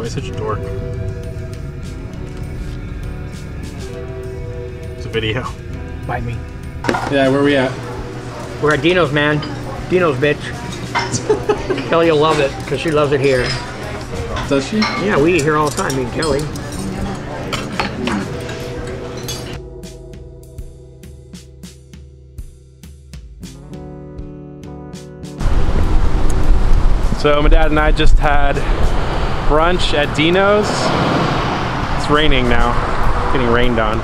Why such a dork? It's a video. Bite me. Yeah, where are we at? We're at Dino's, man. Dino's, bitch. Kelly will love it, because she loves it here. Does she? Yeah, we eat here all the time, me and Kelly. So my dad and I just had brunch at Dino's. It's raining now. It's getting rained on.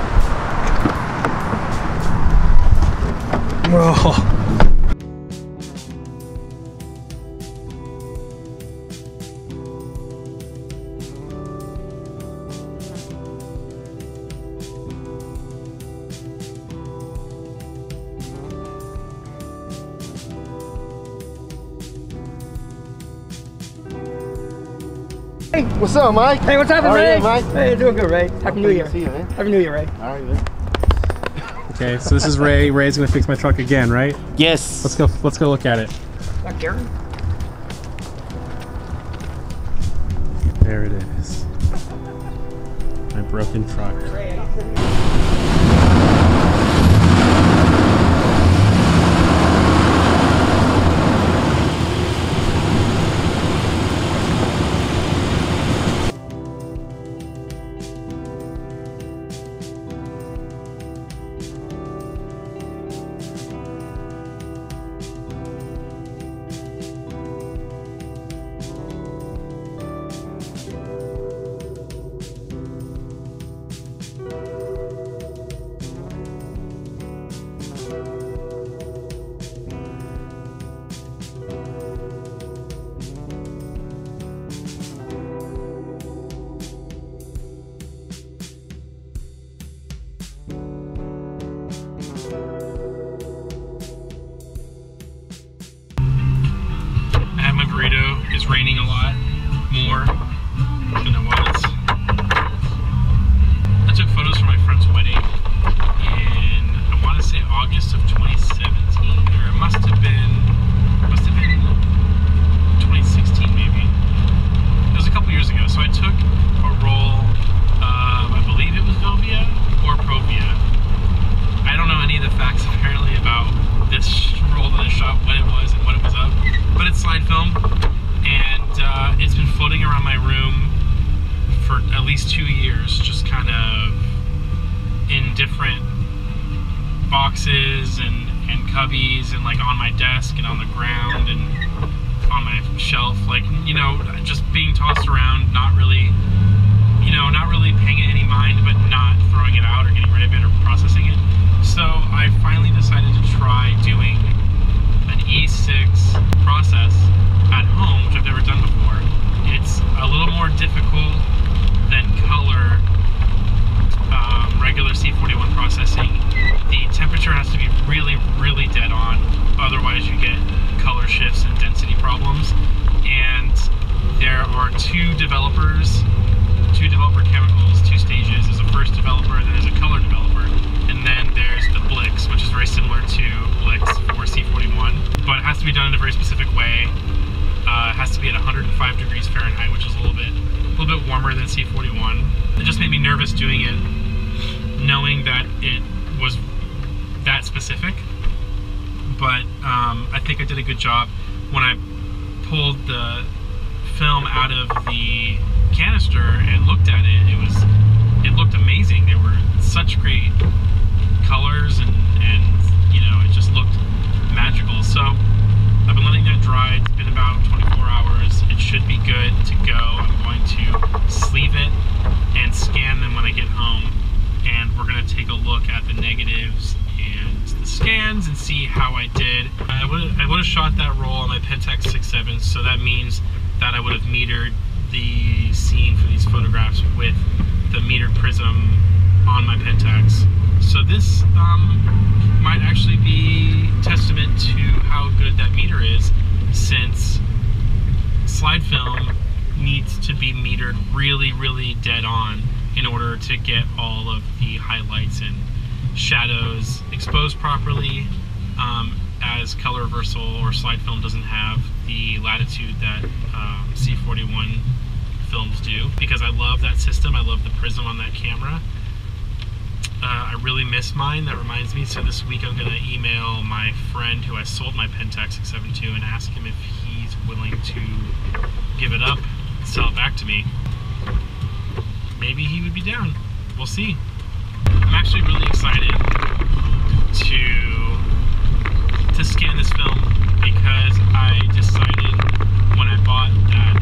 Oh. Hey, what's up, Mike? Hey, what's happening, Ray? You, Mike? Hey, doing good, Ray. Happy New Year. See you, man. Happy New Year, Ray. All right, man. Okay, so this is Ray. Ray's gonna fix my truck again, right? Yes. Let's go look at it. That Karen? There it is. My broken truck. It's raining a lot more than it was. I took photos for my friend's wedding in, I want to say August of 2017, or it must have been 2016 maybe. It was a couple years ago. So I took a roll of, I believe it was Velvia or Provia. I don't know any of the facts apparently about this roll that I shot, when it was and what it was of, but it's slide film. And it's been floating around my room for at least 2 years, just kind of in different boxes and cubbies, and like on my desk and on the ground and on my shelf, like, you know, just being tossed around, not really, you know, not really paying it any mind, but not throwing it out or getting rid of it or processing it. So I finally decided to try doing an E6 process at home, which I've never done before. It's a little more difficult than color regular C41 processing. The temperature has to be really, really dead on, otherwise you get color shifts and density problems. And there are two developer chemicals, two stages. There's a first developer, and then there's a color developer. And then there's the Blix, which is very similar to Blix for C41, but it has to be done in a very specific way. It has to be at 105 degrees Fahrenheit, which is a little bit warmer than C41. It just made me nervous doing it, knowing that it was that specific. But I think I did a good job when I pulled the film out of the canister and looked at it. It looked amazing. There were such great colors, and you know, it just looked magical. So I've been letting that dry. It's been about 24 hours. It should be good to go. I'm going to sleeve it and scan them when I get home, and we're going to take a look at the negatives and the scans and see how I did. I would have shot that roll on my Pentax 6.7, so that means that I would have metered the scene for these photographs with the metered prism on my Pentax. So this might actually be testament to how good that meter is, since slide film needs to be metered really, really dead on in order to get all of the highlights and shadows exposed properly, as color reversal or slide film doesn't have the latitude that C41 films do, because I love that system. I love the prism on that camera. I really miss mine. That reminds me, so this week I'm going to email my friend who I sold my Pentax 672 and ask him if he's willing to give it up and sell it back to me. Maybe he would be down. We'll see. I'm actually really excited to scan this film, because I decided when I bought that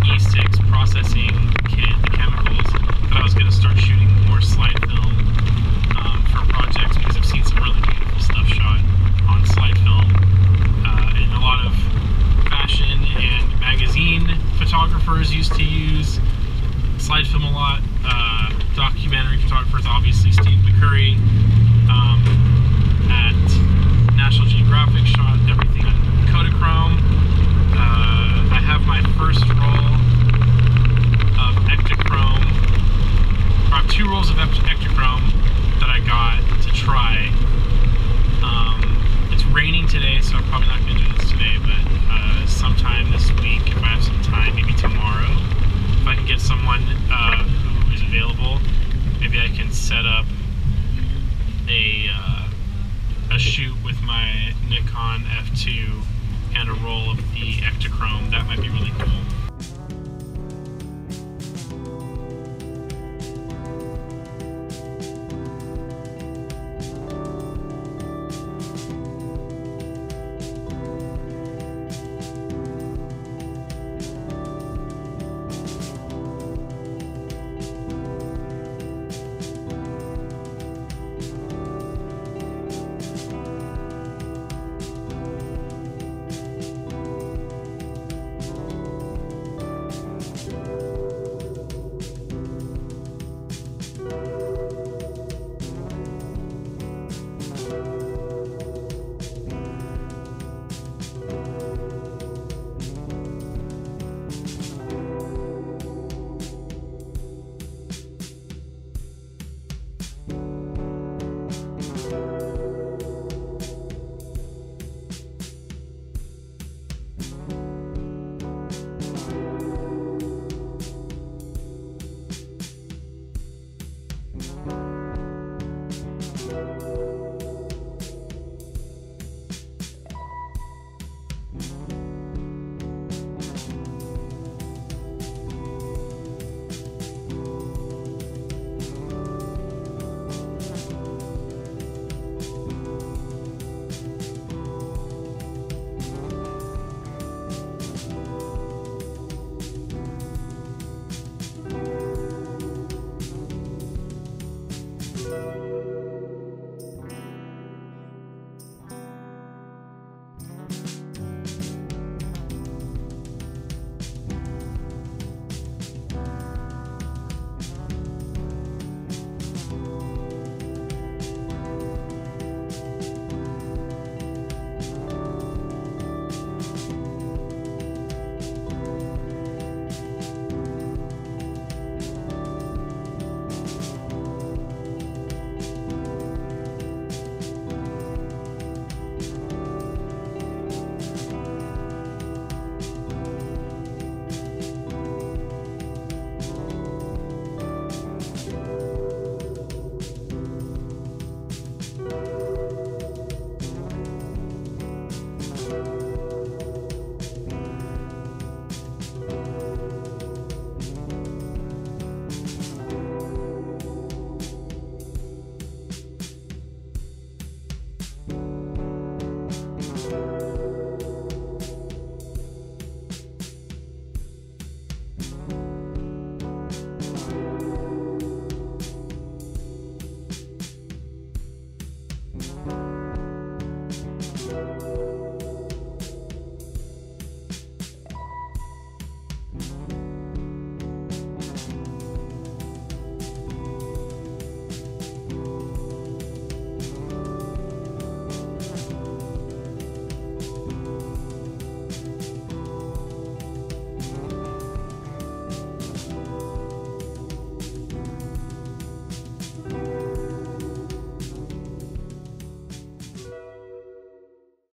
E6 processing kit, the chemicals, that I was going to start shooting more slide film for projects, because I've seen some really beautiful stuff shot on slide film, and a lot of fashion and magazine photographers used to use slide film a lot. Documentary photographers, obviously Steve McCurry at National Geographic shot everything on Kodachrome. I have my first roll of Ektachrome. I have 2 rolls of Ektachrome that I got to try. It's raining today, so I'm probably not going to do this today, but sometime this week, if I have some time, maybe tomorrow, if I can get someone who is available, maybe I can set up a shoot with my Nikon F2 and a roll of the Ektachrome. That might be really cool.